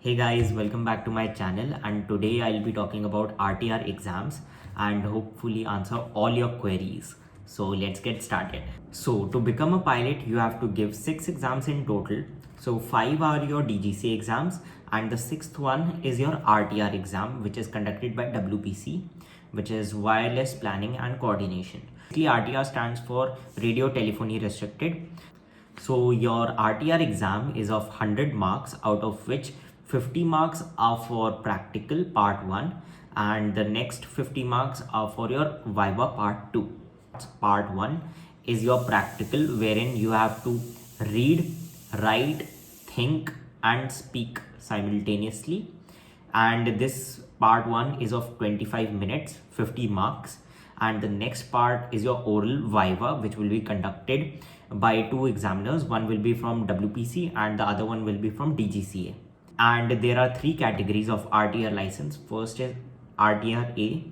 Hey guys, welcome back to my channel, and today I'll be talking about RTR exams and hopefully answer all your queries. So let's get started. So to become a pilot, you have to give 6 exams in total. So 5 are your DGC exams and the 6th one is your RTR exam, which is conducted by WPC, which is Wireless Planning and Coordination. RTR stands for Radio Telephony Restricted. So your RTR exam is of 100 marks, out of which 50 marks are for practical part 1 and the next 50 marks are for your Viva part 2. Part 1 is your practical, wherein you have to read, write, think and speak simultaneously, and this part 1 is of 25 minutes, 50 marks, and the next part is your oral viva, which will be conducted by 2 examiners. One will be from WPC and the other one will be from DGCA. And there are 3 categories of RTR license. First is RTR A,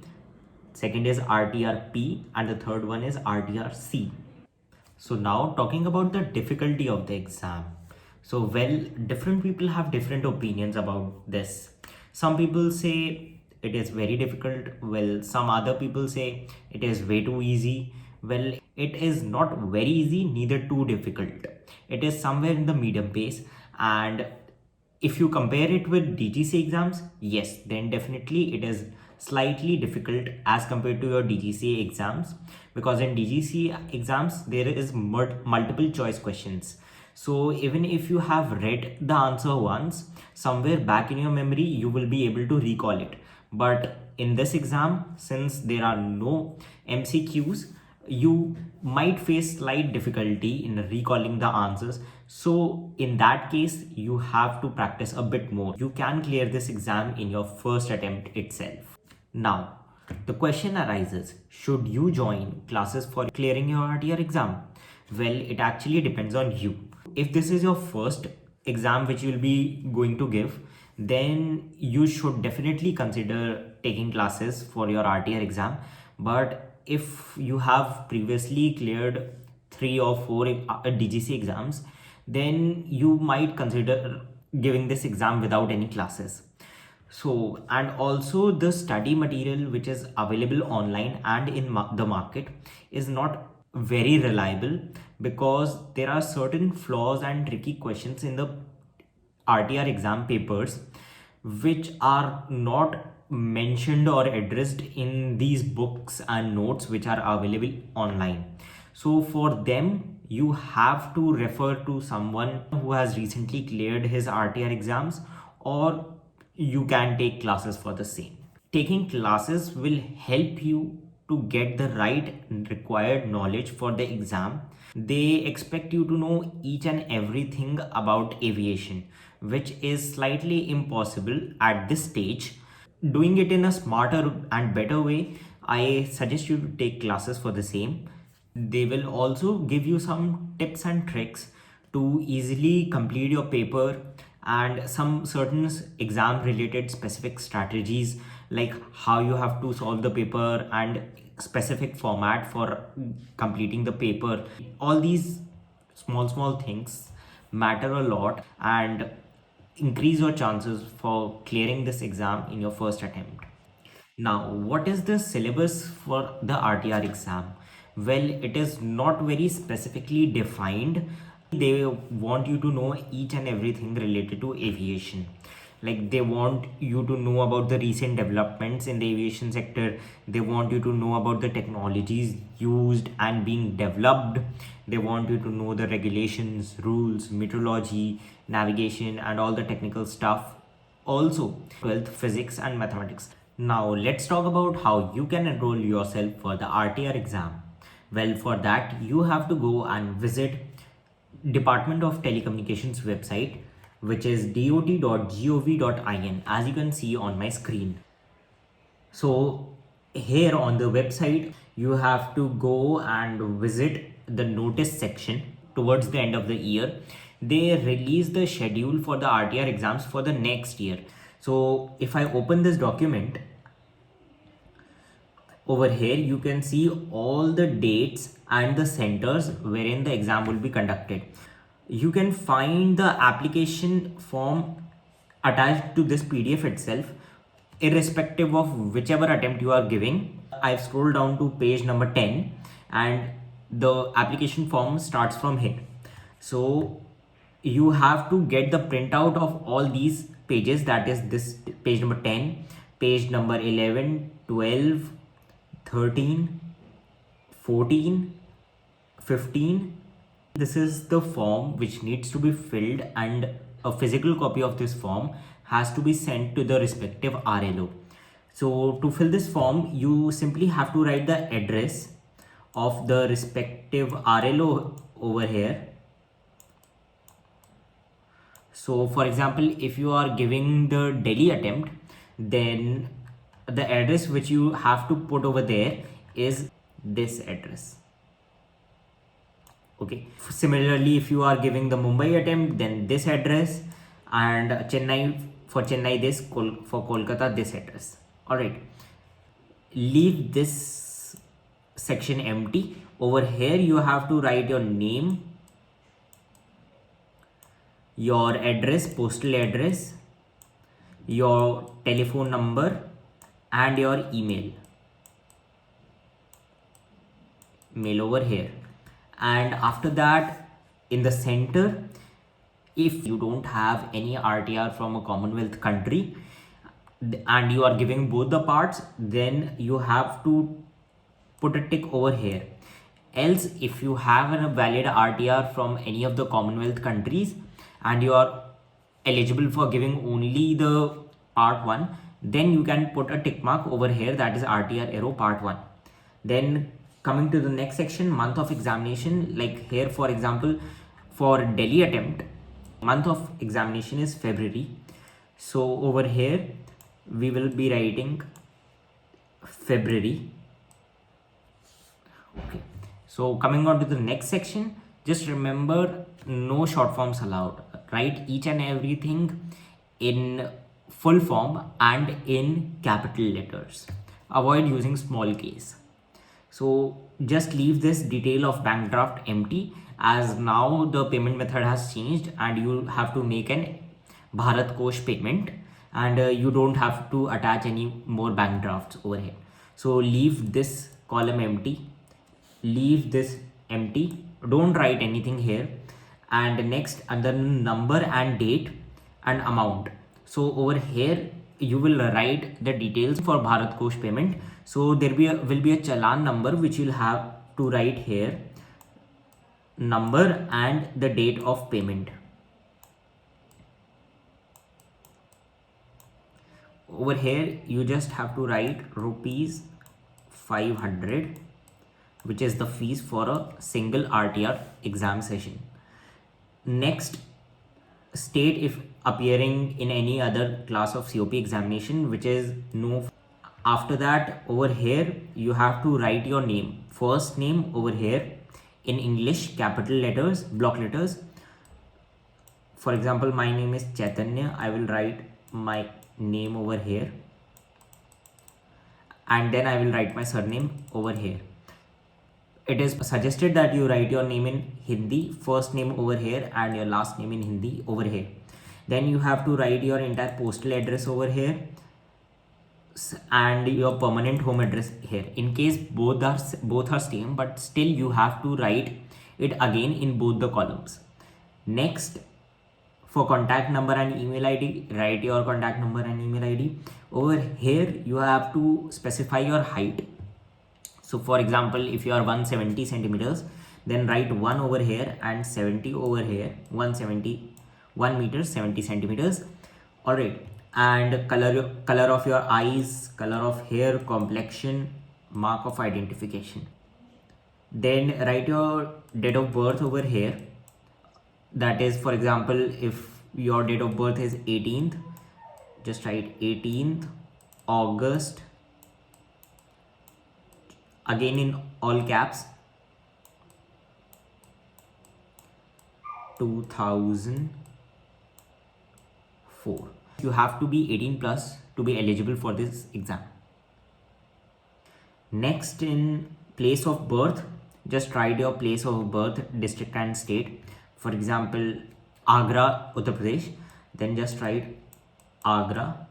second is RTR P, and the third one is RTR C. So now talking about the difficulty of the exam. So different people have different opinions about this. Some people say it is very difficult. Some other people say it is way too easy. It is not very easy, neither too difficult. It is somewhere in the medium pace, and if you compare it with DGC exams, yes, then definitely it is slightly difficult as compared to your DGCA exams, because in DGC exams there is multiple choice questions. So even if you have read the answer once, somewhere back in your memory you will be able to recall it. But in this exam, since there are no MCQs, you might face slight difficulty in recalling the answers. So in that case, you have to practice a bit more. You can clear this exam in your first attempt itself. Now, the question arises, should you join classes for clearing your RTR exam? Well, it actually depends on you. If this is your first exam which you will be going to give, then you should definitely consider taking classes for your RTR exam. But if you have previously cleared 3 or 4 DGC exams, then you might consider giving this exam without any classes. So, and also the study material which is available online and in the market is not very reliable, because there are certain flaws and tricky questions in the RTR exam papers which are not mentioned or addressed in these books and notes which are available online. So for them, you have to refer to someone who has recently cleared his RTR exams, or you can take classes for the same. Taking classes will help you to get the right required knowledge for the exam. They expect you to know each and everything about aviation, which is slightly impossible at this stage. Doing it in a smarter and better way, I suggest you to take classes for the same. They will also give you some tips and tricks to easily complete your paper, and some certain exam related specific strategies, like how you have to solve the paper and specific format for completing the paper. All these small things matter a lot and increase your chances for clearing this exam in your first attempt. Now, what is the syllabus for the RTR exam? Well, it is not very specifically defined. They want you to know each and everything related to aviation. Like, they want you to know about the recent developments in the aviation sector. They want you to know about the technologies used and being developed. They want you to know the regulations, rules, meteorology, navigation, and all the technical stuff. Also, 12th physics and mathematics. Now let's talk about how you can enroll yourself for the RTR exam. Well, for that you have to go and visit Department of Telecommunications website, which is dot.gov.in, as you can see on my screen. So here on the website, you have to go and visit the notice section. Towards the end of the year, they release the schedule for the RTR exams for the next year. So if I open this document, over here you can see all the dates and the centers wherein the exam will be conducted. You can find the application form attached to this PDF itself, irrespective of whichever attempt you are giving. I've scrolled down to page number 10 and the application form starts from here. So you have to get the printout of all these pages, that is this page number 10, page number 11, 12, 13, 14, 15. This is the form which needs to be filled, and a physical copy of this form has to be sent to the respective RLO. So to fill this form, you simply have to write the address of the respective RLO over here. So for example, if you are giving the Delhi attempt, then the address which you have to put over there is this address. Okay. Similarly, if you are giving the Mumbai attempt, then this address, and Chennai, for Chennai this, for Kolkata this address. Alright. Leave this section empty. Over here you have to write your name, your address, postal address, your telephone number, and your email. Mail over here. And after that, in the center, if you don't have any RTR from a Commonwealth country and you are giving both the parts, then you have to put a tick over here. Else, if you have a valid RTR from any of the Commonwealth countries and you are eligible for giving only the part 1, then you can put a tick mark over here, that is RTR arrow part 1. Then coming to the next section, month of examination, like here for example, for Delhi attempt, month of examination is February. So over here we will be writing February. Okay. So coming on to the next section, just remember no short forms allowed. Write each and everything in full form and in capital letters. Avoid using small case. So just leave this detail of bank draft empty, as now the payment method has changed and you have to make an Bharat Kosh payment, and you don't have to attach any more bank drafts over here. So leave this column empty, leave this empty, don't write anything here. And next, under number and date and amount, so over here you will write the details for Bharat Kosh payment. So there will be a challan number which you'll have to write here, number and the date of payment. Over here you just have to write rupees 500, which is the fees for a single RTR exam session. Next, state if appearing in any other class of COP examination, which is no. After that, over here you have to write your name, first name over here in English, capital letters, block letters. For example, my name is Chaitanya. I will write my name over here, and then I will write my surname over here. It is suggested that you write your name in Hindi, first name over here and your last name in Hindi over here. Then you have to write your entire postal address over here and your permanent home address here. In case both are same, but still you have to write it again in both the columns. Next, for contact number and email ID, write your contact number and email ID. Over here you have to specify your height. So for example, if you are 170 centimeters, then write 1 over here and 70 over here, 1 meter 70 centimeters. All right. And color of your eyes, color of hair, complexion, mark of identification. Then write your date of birth over here. That is, for example, if your date of birth is 18th, just write 18th August, again in all caps, 2004. You have to be 18 plus to be eligible for this exam. Next, in place of birth, just write your place of birth, district and state. For example, Agra, Uttar Pradesh. Then just write Agra,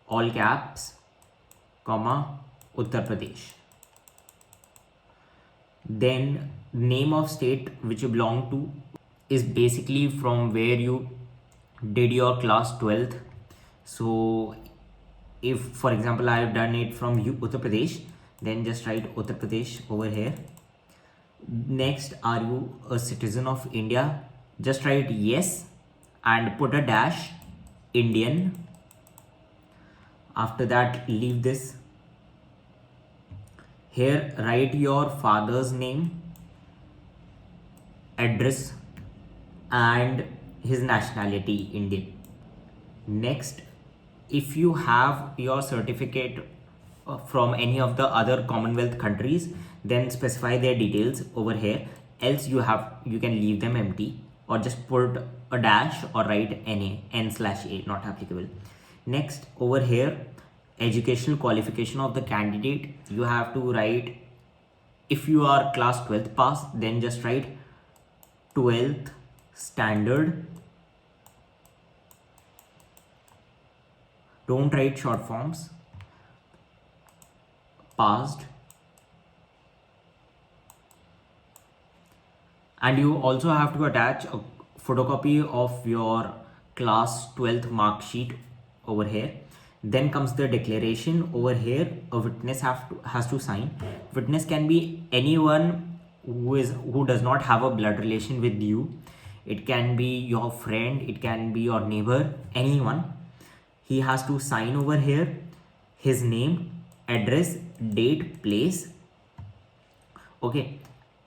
all caps, comma, Uttar Pradesh. Then name of state which you belong to is basically from where you did your class 12th. So if for example I have done it from Uttar Pradesh, then just write Uttar Pradesh over here. Next, are you a citizen of India? Just write yes and put a dash, Indian. After that, leave this. Here write your father's name, address, and his nationality, Indian. Next, if you have your certificate from any of the other Commonwealth countries, then specify their details over here. Else you can leave them empty, or just put a dash or write NA, N/A, not applicable. Next, over here, educational qualification of the candidate, you have to write, if you are class 12th pass, then just write 12th standard. Don't write short forms. Passed. And you also have to attach a photocopy of your class 12th mark sheet over here. Then comes the declaration. Over here, a witness has to sign. Witness can be anyone who does not have a blood relation with you. It can be your friend, it can be your neighbor, anyone. He has to sign over here, his name, address, date, place. Okay,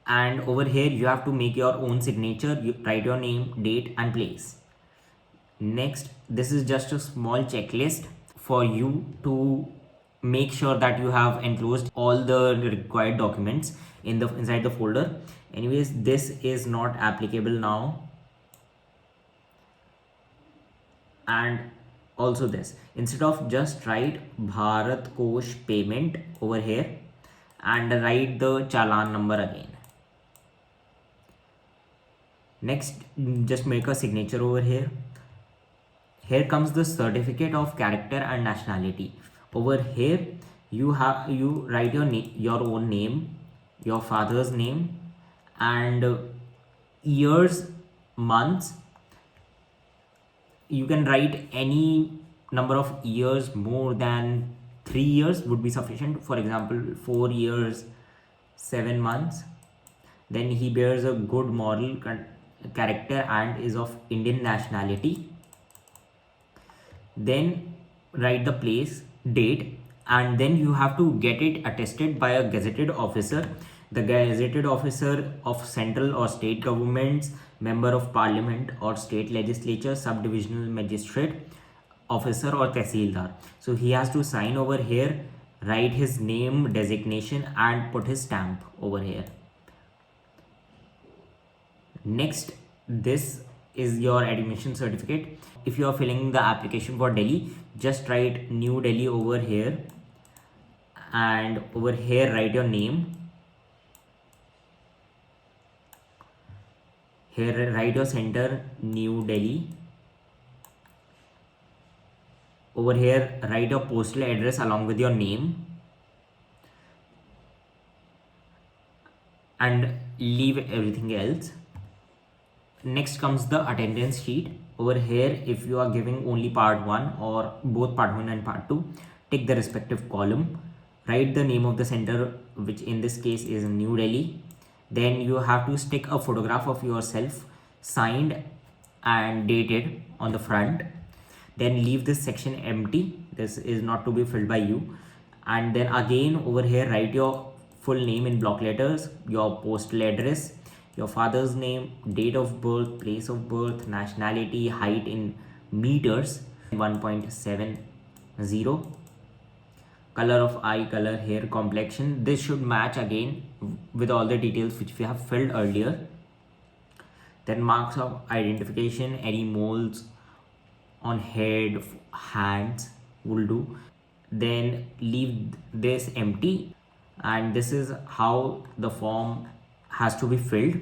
and over here you have to make your own signature. You write your name, date, and place. Next, this is just a small checklist for you to make sure that you have enclosed all the required documents inside the folder. Anyways, this is not applicable now. And also this, instead of just write Bharat Kosh payment over here and write the challan number again. Next, just make a signature over here. Here comes the certificate of character and nationality. Over here you write your own name, your father's name, and years, months. You can write any number of years. More than 3 years would be sufficient. For example, 4 years 7 months. Then he bears a good moral character and is of Indian nationality. Then write the place, date, and then you have to get it attested by a gazetted officer. The gazetted officer of central or state governments, member of parliament or state legislature, subdivisional magistrate officer, or tehsildar. So he has to sign over here, write his name, designation, and put his stamp over here. Next, this is your admission certificate. If you are filling the application for Delhi, just write New Delhi over here, and over here write your name. Here write your center, New Delhi. Over here write your postal address along with your name, and leave everything else. Next comes the attendance sheet. Over here, if you are giving only part 1 or both part 1 and part 2, tick the respective column. Write the name of the center, which in this case is New Delhi. Then you have to stick a photograph of yourself, signed and dated, on the front. Then leave this section empty. This is not to be filled by you. And then again over here write your full name in block letters, your postal address, your father's name, date of birth, place of birth, nationality, height in meters, 1.70, color of eye, color, hair, complexion. This should match again with all the details which we have filled earlier. Then marks of identification, any moles on head, hands will do. Then leave this empty, and this is how the form has to be filled.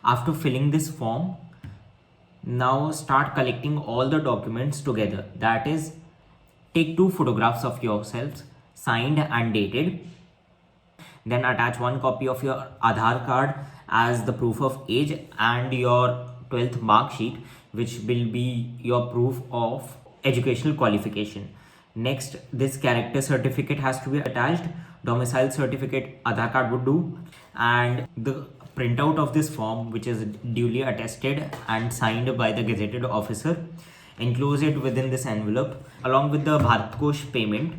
After filling this form, Now start collecting all the documents together. That is, take 2 photographs of yourselves, signed and dated. Then attach 1 copy of your Aadhaar card as the proof of age and your 12th mark sheet, which will be your proof of educational qualification. Next, this character certificate has to be attached. Domicile certificate, Aadhaar card would do, and the printout of this form, which is duly attested and signed by the gazetted officer. Enclose it within this envelope along with the Bharat Kosh payment.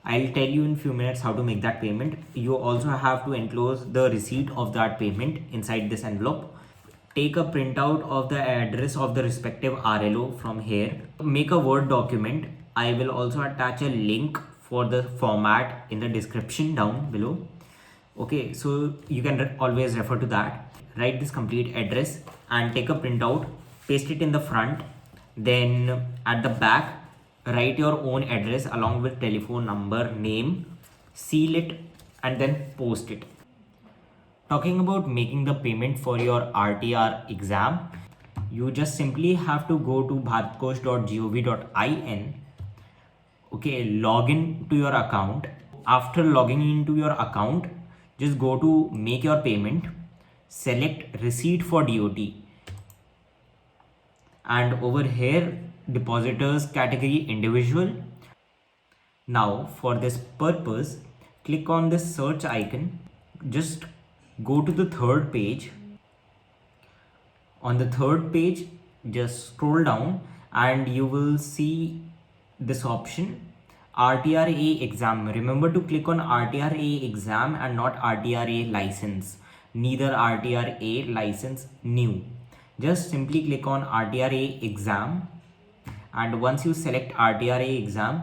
I'll tell you in few minutes how to make that payment. You also have to enclose the receipt of that payment inside this envelope. Take a printout of the address of the respective RLO from here. Make a Word document. I will also attach a link for the format in the description down below. Okay, so you can always refer to that. Write this complete address and take a printout, paste it in the front. Then at the back, write your own address along with telephone number, name, seal it, and then post it. Talking about making the payment for your RTR exam, you just simply have to go to bharatkosh.gov.in. Okay, log in to your account. After logging into your account, just go to make your payment, select receipt for DOT, and over here depositors category individual. Now for this purpose, click on this search icon, just go to the third page. On the third page, just scroll down and you will see this option, RTRA exam. Remember to click on RTRA exam and not RTRA license, neither RTRA license new. Just simply click on RTRA exam, and once you select RTRA exam,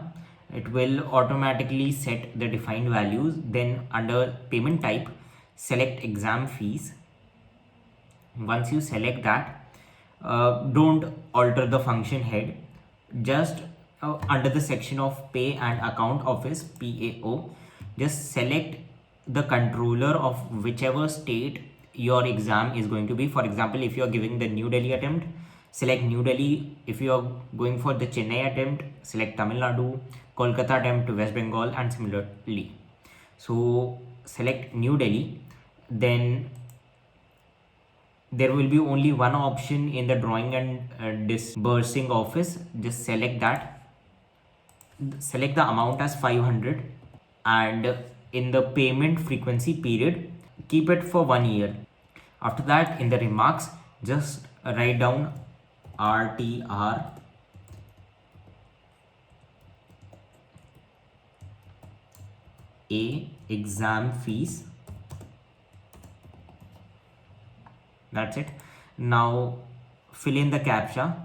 it will automatically set the defined values. Then under payment type, select exam fees. Once you select that, don't alter the function head, just under the section of pay and account office, PAO, just select the controller of whichever state your exam is going to be. For example, if you are giving the New Delhi attempt, select New Delhi. If you are going for the Chennai attempt, select Tamil Nadu. Kolkata attempt, West Bengal, and similarly. So select New Delhi. Then there will be only one option in the drawing and disbursing office. Just select that. Select the amount as 500, and in the payment frequency period, keep it for 1 year. After that, in the remarks, just write down RTR exam fees. That's it. Now fill in the captcha.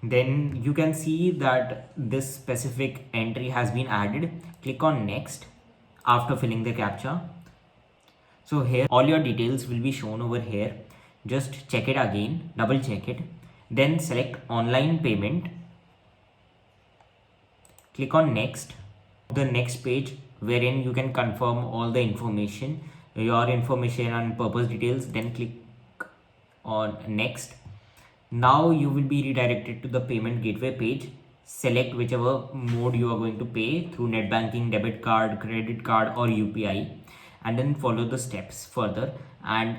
Then you can see that this specific entry has been added. Click on next after filling the captcha. So here all your details will be shown over here. Just check it again, double check it. Then select online payment. Click on next. The next page wherein you can confirm all the information, your information and purpose details. Then click on next. Now you will be redirected to the payment gateway page. Select whichever mode you are going to pay through net banking, debit card, credit card, or UPI, and then follow the steps further. And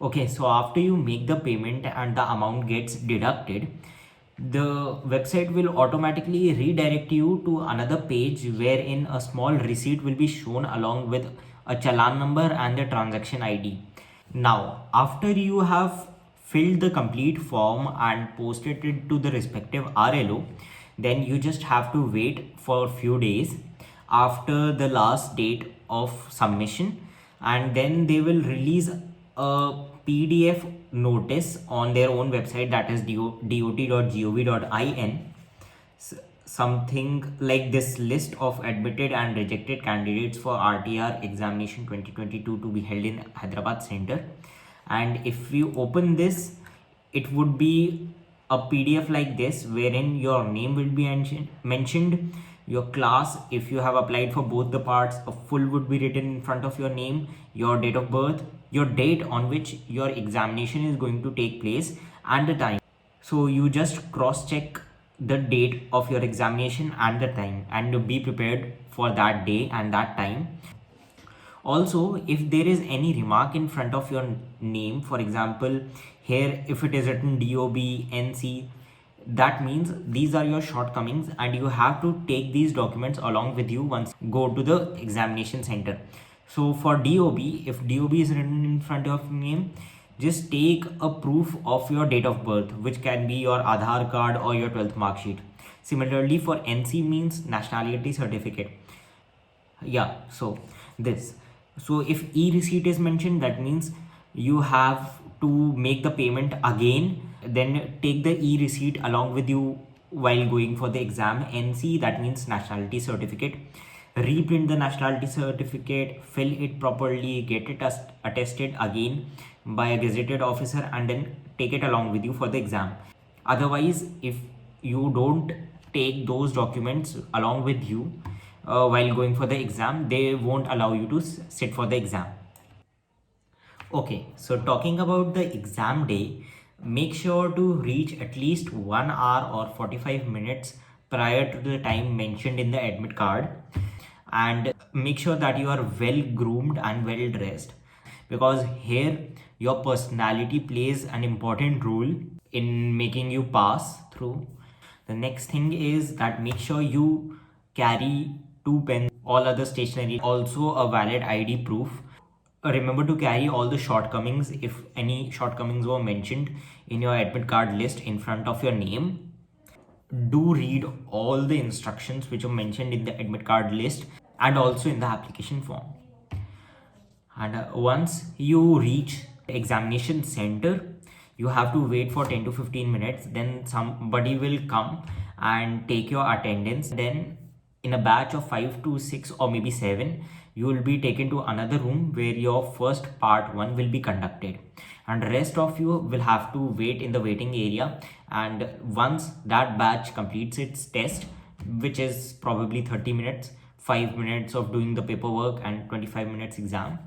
okay, so after you make the payment and the amount gets deducted, the website will automatically redirect you to another page wherein a small receipt will be shown along with a challan number and the transaction ID. Now, after you have filled the complete form and posted it to the respective RLO, then you just have to wait for a few days after the last date of submission, and then they will release a PDF notice on their own website, that is dot.gov.in. Something like this: list of admitted and rejected candidates for RTR examination 2022 to be held in Hyderabad Center. And if you open this, it would be a PDF like this wherein your name will be mentioned, your class, if you have applied for both the parts, a full would be written in front of your name, your date of birth, your date on which your examination is going to take place, and the time. So you just cross check the date of your examination and the time, and be prepared for that day and that time. Also, if there is any remark in front of your name, for example, here if it is written DOB, NC, that means these are your shortcomings and you have to take these documents along with you once you go to the examination center. So for DOB, if DOB is written in front of your name, just take a proof of your date of birth, which can be your Aadhaar card or your 12th mark sheet. Similarly, for NC means nationality certificate. Yeah, so this. So if e-receipt is mentioned, that means you have to make the payment again, then take the e-receipt along with you while going for the exam. NC, that means nationality certificate. Reprint the nationality certificate, fill it properly, get it attested again by a gazetted officer, and then take it along with you for the exam. Otherwise, if you don't take those documents along with you while going for the exam, they won't allow you to sit for the exam. Okay, so talking about the exam day, make sure to reach at least 1 hour or 45 minutes prior to the time mentioned in the admit card, and make sure that you are well groomed and well dressed, because here your personality plays an important role in making you pass through. The next thing is that make sure you carry 2 pens, all other stationery, also a valid ID proof. Remember to carry all the shortcomings if any shortcomings were mentioned in your admit card list in front of your name. Do read all the instructions which are mentioned in the admit card list and also in the application form. And once you reach the examination center, you have to wait for 10 to 15 minutes. Then somebody will come and take your attendance. Then in a batch of 5 to 6 or maybe 7, you will be taken to another room where your first part 1 will be conducted, and rest of you will have to wait in the waiting area. And once that batch completes its test, which is probably 30 minutes, 5 minutes of doing the paperwork and 25 minutes exam.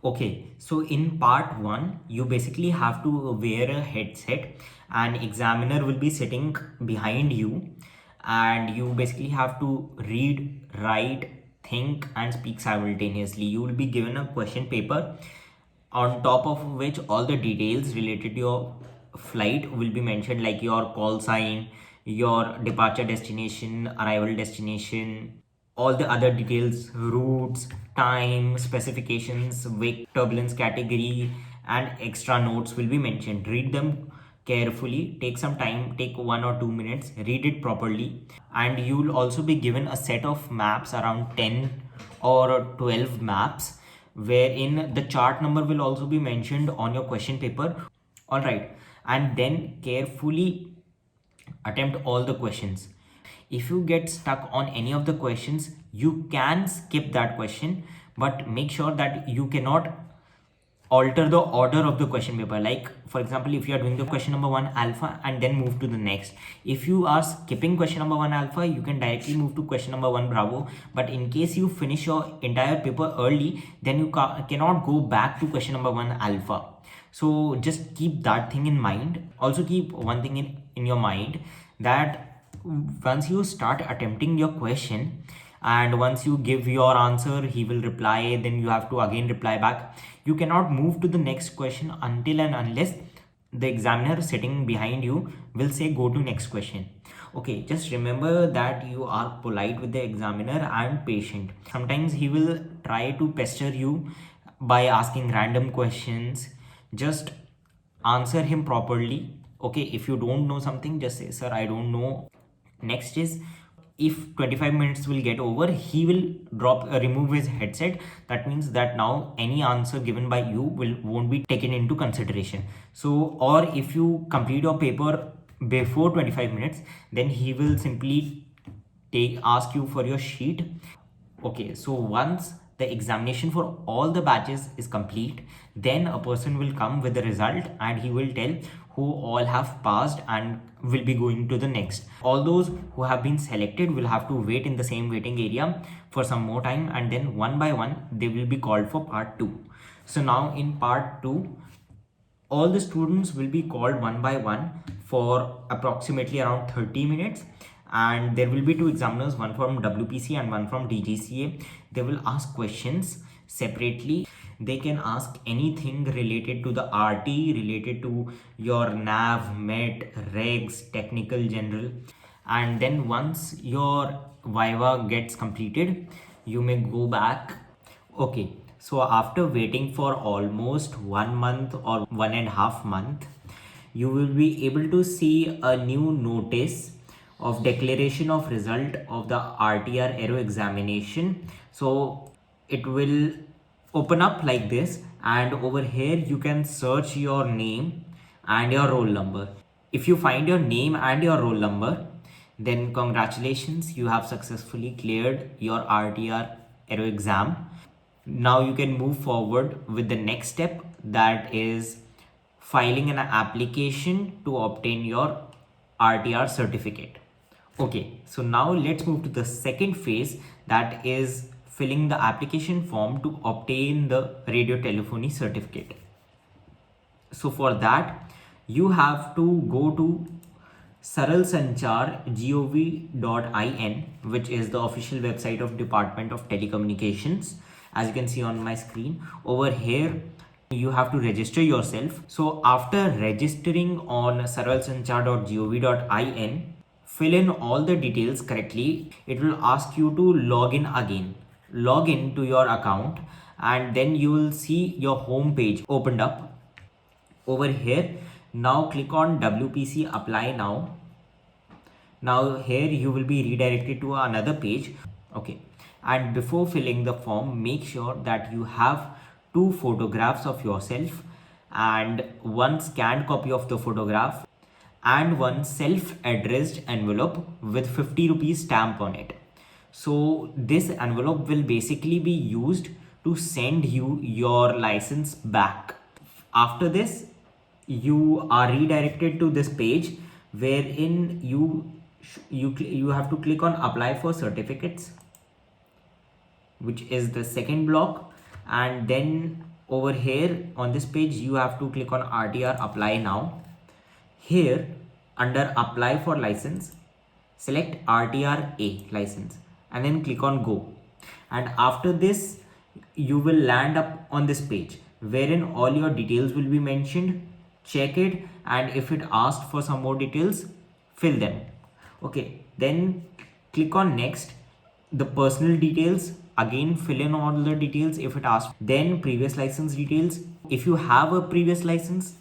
Okay, so in part 1, you basically have to wear a headset, and examiner will be sitting behind you, and you basically have to read, write, think and speak simultaneously. You will be given a question paper on top of which all the details related to your flight will be mentioned, like your call sign, your departure destination, arrival destination, all the other details, routes, time, specifications, wake, turbulence category, and extra notes will be mentioned. Read them carefully, take some time, take 1 or 2 minutes, read it properly, and you will also be given a set of maps, around 10 or 12 maps, wherein the chart number will also be mentioned on your question paper. All right, and then carefully attempt all the questions. If you get stuck on any of the questions, you can skip that question, but make sure that you cannot alter the order of the question paper. Like for example, if you are doing the question number 1 alpha and then move to the next, if you are skipping question number 1 alpha, you can directly move to question number 1 bravo. But in case you finish your entire paper early, then you cannot go back to question number 1 alpha. So just keep that thing in mind. Also keep one thing in your mind, that once you start attempting your question and once you give your answer, he will reply, then you have to again reply back. You cannot move to the next question until and unless the examiner sitting behind you will say go to next question. Okay, just remember that you are polite with the examiner and patient. Sometimes he will try to pester you by asking random questions. Just answer him properly. Okay, if you don't know something, just say sir, I don't know. Next is, if 25 minutes will get over, he will remove his headset. That means that now any answer given by you won't be taken into consideration. So, or if you complete your paper before 25 minutes, then he will simply ask you for your sheet. Okay, so once the examination for all the batches is complete, then a person will come with the result and he will tell who all have passed and will be going to the next. All those who have been selected will have to wait in the same waiting area for some more time, and then one by one they will be called for part 2. So now in part 2, All the students will be called one by one for approximately around 30 minutes, and there will be two examiners, one from WPC and one from DGCA. They will ask questions separately. They can ask anything related to the RT, related to your nav, met, regs, technical, general. And then once your viva gets completed, you may go back. Okay, so after waiting for almost 1 month or 1.5 months, you will be able to see a new notice of declaration of result of the RTR Aero examination. So it will open up like this, and over here you can search your name and your roll number. If you find your name and your roll number, then congratulations, you have successfully cleared your RTR Aero exam. Now you can move forward with the next step, that is filing an application to obtain your RTR certificate. Okay, so now let's move to the second phase, that is filling the application form to obtain the radio telephony certificate. So for that, you have to go to saralsanchar.gov.in, which is the official website of Department of Telecommunications. As you can see on my screen over here, you have to register yourself. So after registering on saralsanchar.gov.in, fill in all the details correctly. It will ask you to log in again. Log in to your account, and then you will see your home page opened up. Over here, now click on WPC apply now. Now here you will be redirected to another page. Okay, and before filling the form, make sure that you have two photographs of yourself and one scanned copy of the photograph and one self-addressed envelope with 50 rupees stamp on it. So this envelope will basically be used to send you your license back. After this, you are redirected to this page wherein you have to click on apply for certificates, which is the second block, and then over here on this page you have to click on RTR apply now. Here under apply for license, select RTR A license and then click on go, and after this you will land up on this page wherein all your details will be mentioned. Check it, and if it asks for some more details, fill them. Okay, then click on next. The personal details, again fill in all the details if it asks. Then previous license details. If you have a previous license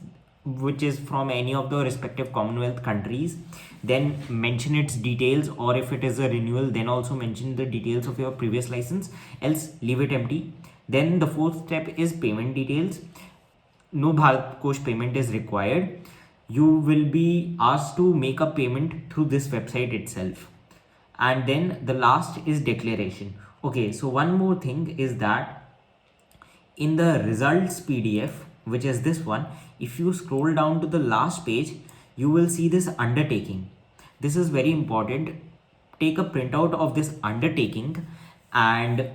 which is from any of the respective Commonwealth countries, then mention its details, or if it is a renewal, then also mention the details of your previous license, else leave it empty. Then the fourth step is payment details. No Bharat Kosh payment is required. You will be asked to make a payment through this website itself. And then the last is declaration. Okay, so one more thing is that in the results PDF, which is this one, if you scroll down to the last page, you will see this undertaking. This is very important. Take a printout of this undertaking and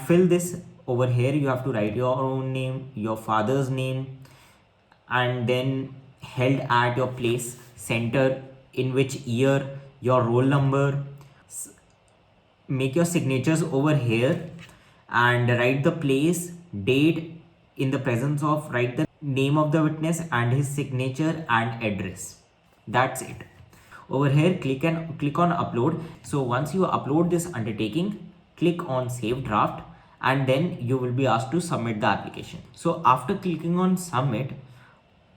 fill this. Over here you have to write your own name, your father's name, and then held at your place, center, in which year, your roll number. Make your signatures over here and write the place, date, in the presence of, write the name of the witness and his signature and address. That's it. Over here click on upload. So once you upload this undertaking, click on save draft, and then you will be asked to submit the application. So after clicking on submit,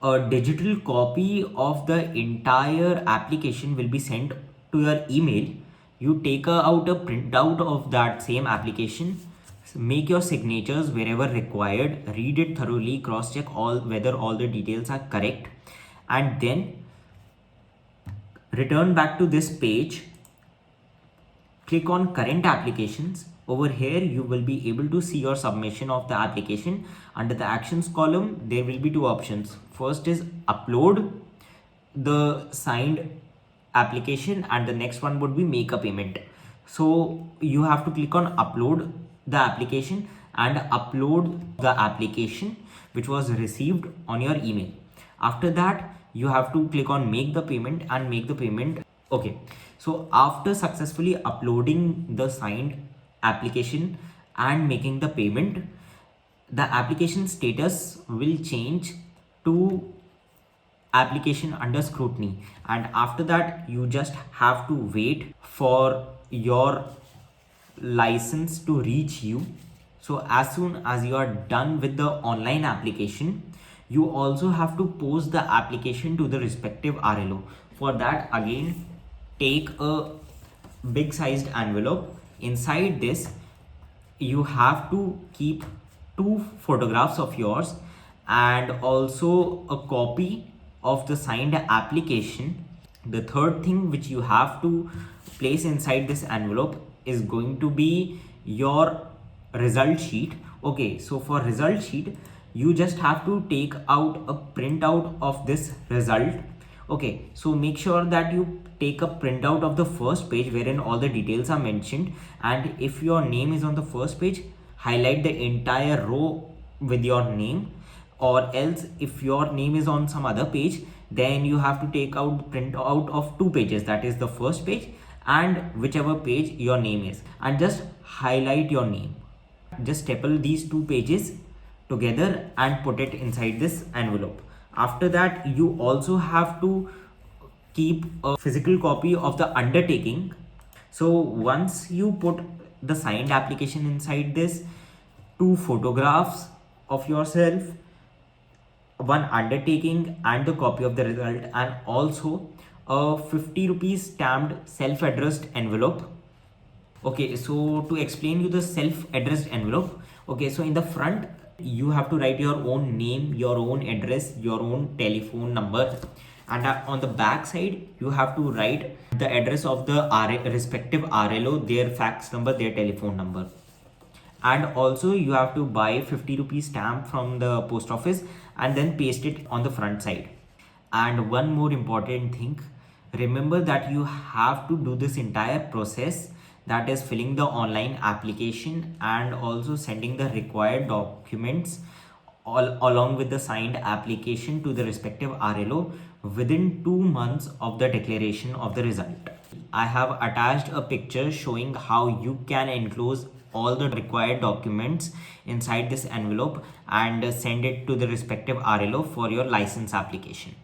a digital copy of the entire application will be sent to your email. You take out a printout of that same application, make your signatures wherever required, read it thoroughly, cross check whether all the details are correct, and then return back to this page. Click on current applications. Over here you will be able to see your submission of the application. Under the actions column, there will be two options. First is upload the signed application, and the next one would be make a payment. So you have to click on upload the application and upload the application. which was received on your email. After that, you have to click on make the payment and make the payment. Okay, so after successfully uploading the signed application and making the payment, the application status will change to application under scrutiny, and after that you just have to wait for your license to reach you. So as soon as you are done with the online application, you also have to post the application to the respective RLO. For that, again, take a big sized envelope. Inside this, you have to keep 2 photographs of yours and also a copy of the signed application. The third thing which you have to place inside this envelope is going to be your result sheet. Okay, so for result sheet, you just have to take out a printout of this result. Okay, so make sure that you take a printout of the first page wherein all the details are mentioned, and if your name is on the first page, highlight the entire row with your name, or else if your name is on some other page, then you have to take out print out of 2 pages, that is the first page and whichever page your name is, and just highlight your name. Just staple these 2 pages together and put it inside this envelope. After that, you also have to keep a physical copy of the undertaking. So once you put the signed application inside this, 2 photographs of yourself, 1 undertaking and the copy of the result, and also a 50 rupees stamped self-addressed envelope. Okay, so to explain you the self-addressed envelope, okay, so in the front you have to write your own name, your own address, your own telephone number, and on the back side you have to write the address of the respective RLO, their fax number, their telephone number. And also you have to buy 50 rupees stamp from the post office and then paste it on the front side. And one more important thing, remember that you have to do this entire process, that is filling the online application and also sending the required documents all along with the signed application to the respective RLO within 2 months of the declaration of the result. I have attached a picture showing how you can enclose all the required documents inside this envelope and send it to the respective RLO for your license application.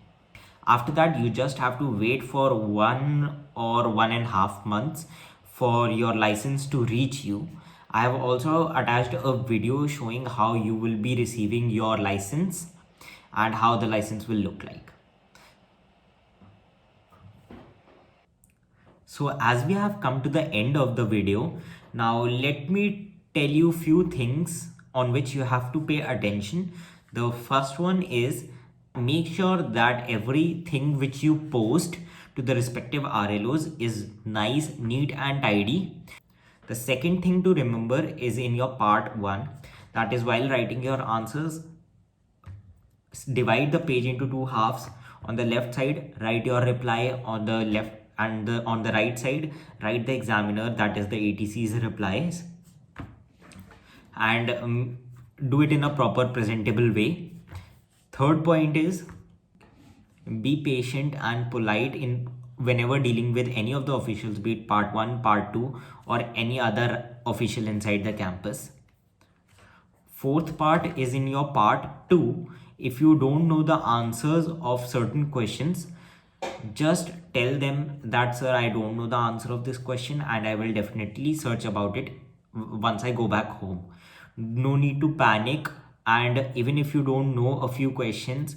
After that, you just have to wait for 1 or 1.5 months for your license to reach you. I have also attached a video showing how you will be receiving your license and how the license will look like. So as we have come to the end of the video, now let me tell you few things on which you have to pay attention. The first one is, make sure that everything which you post to the respective RLOs is nice, neat and tidy. The second thing to remember is in your part 1, that is while writing your answers, divide the page into 2 halves. On the left side, write your reply on the left, and on the right side, write the examiner, that is the ATC's replies, and do it in a proper presentable way. Third point is, be patient and polite in whenever dealing with any of the officials, be it part 1, part 2 or any other official inside the campus. Fourth part is in your part 2. If you don't know the answers of certain questions, just tell them that, sir, I don't know the answer of this question and I will definitely search about it once I go back home. No need to panic, and even if you don't know a few questions,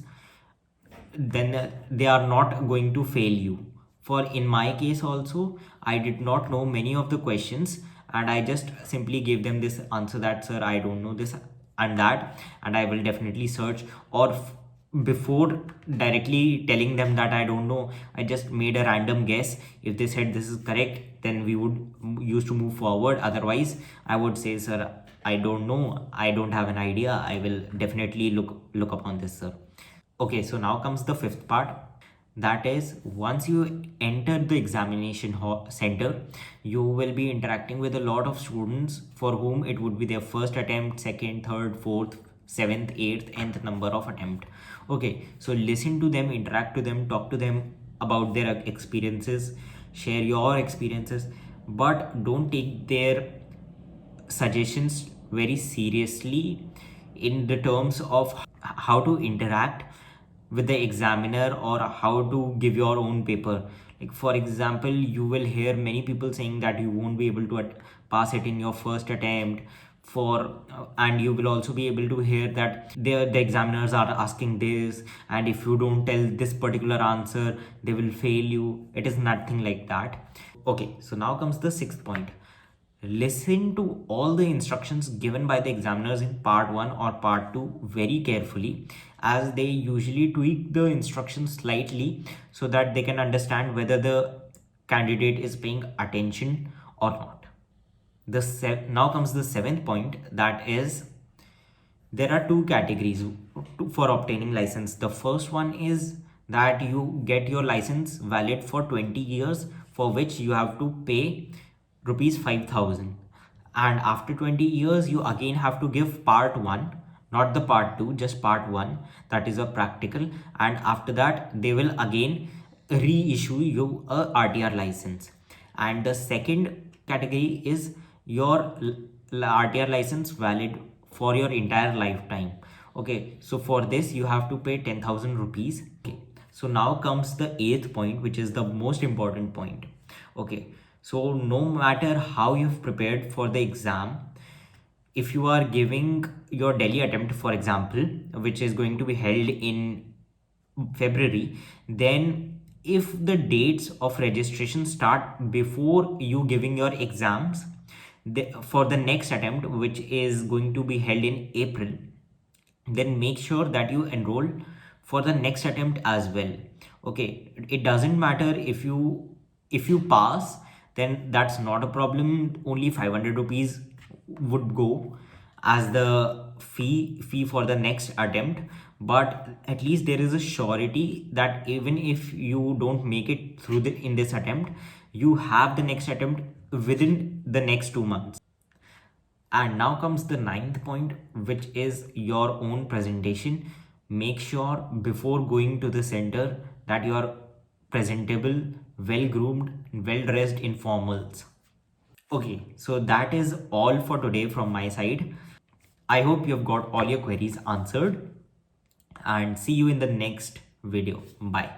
then they are not going to fail you. For in my case also, I did not know many of the questions and I just simply gave them this answer that, sir, I don't know this and that, and I will definitely search. Or before directly telling them that I don't know, I just made a random guess. If they said this is correct, then we would use to move forward. Otherwise, I would say, sir, I don't know, I don't have an idea, I will definitely look upon this, sir. Okay, so now comes the fifth part. That is, once you enter the examination center, you will be interacting with a lot of students for whom it would be their first attempt, second, third, fourth, 7th, 8th, nth number of attempt. Okay, so listen to them, interact to them, talk to them about their experiences, share your experiences, but don't take their suggestions very seriously in the terms of how to interact with the examiner or how to give your own paper. Like for example, you will hear many people saying that you won't be able to pass it in your first attempt, and you will also be able to hear that the examiners are asking this, and if you don't tell this particular answer they will fail you. It is nothing like that. Okay, so now comes the sixth point. Listen to all the instructions given by the examiners in part 1 or part 2 very carefully, as they usually tweak the instructions slightly so that they can understand whether the candidate is paying attention or not. Now comes the seventh point, that is, there are two categories for obtaining license. The first one is that you get your license valid for 20 years, for which you have to pay rupees 5,000, and after 20 years you again have to give part 1, not the part 2, just part 1, that is a practical, and after that they will again reissue you a RTR license. And the second category is your RTR license valid for your entire lifetime. Okay, so for this you have to pay 10,000 rupees. Okay, so now comes the eighth point, which is the most important point. Okay, so no matter how you've prepared for the exam, if you are giving your Delhi attempt, for example, which is going to be held in February, then if the dates of registration start before you giving your exams, for the next attempt, which is going to be held in April, then make sure that you enroll for the next attempt as well. Okay, it doesn't matter if you pass, then that's not a problem. Only 500 rupees would go as the fee for the next attempt, but at least there is a surety that even if you don't make it through in this attempt, you have the next attempt within the next 2 months. And now comes the ninth point, which is your own presentation. Make sure before going to the center that you are presentable, well groomed, well dressed in formals. Okay, so that is all for today from my side. I hope you've got all your queries answered, and see you in the next video. Bye.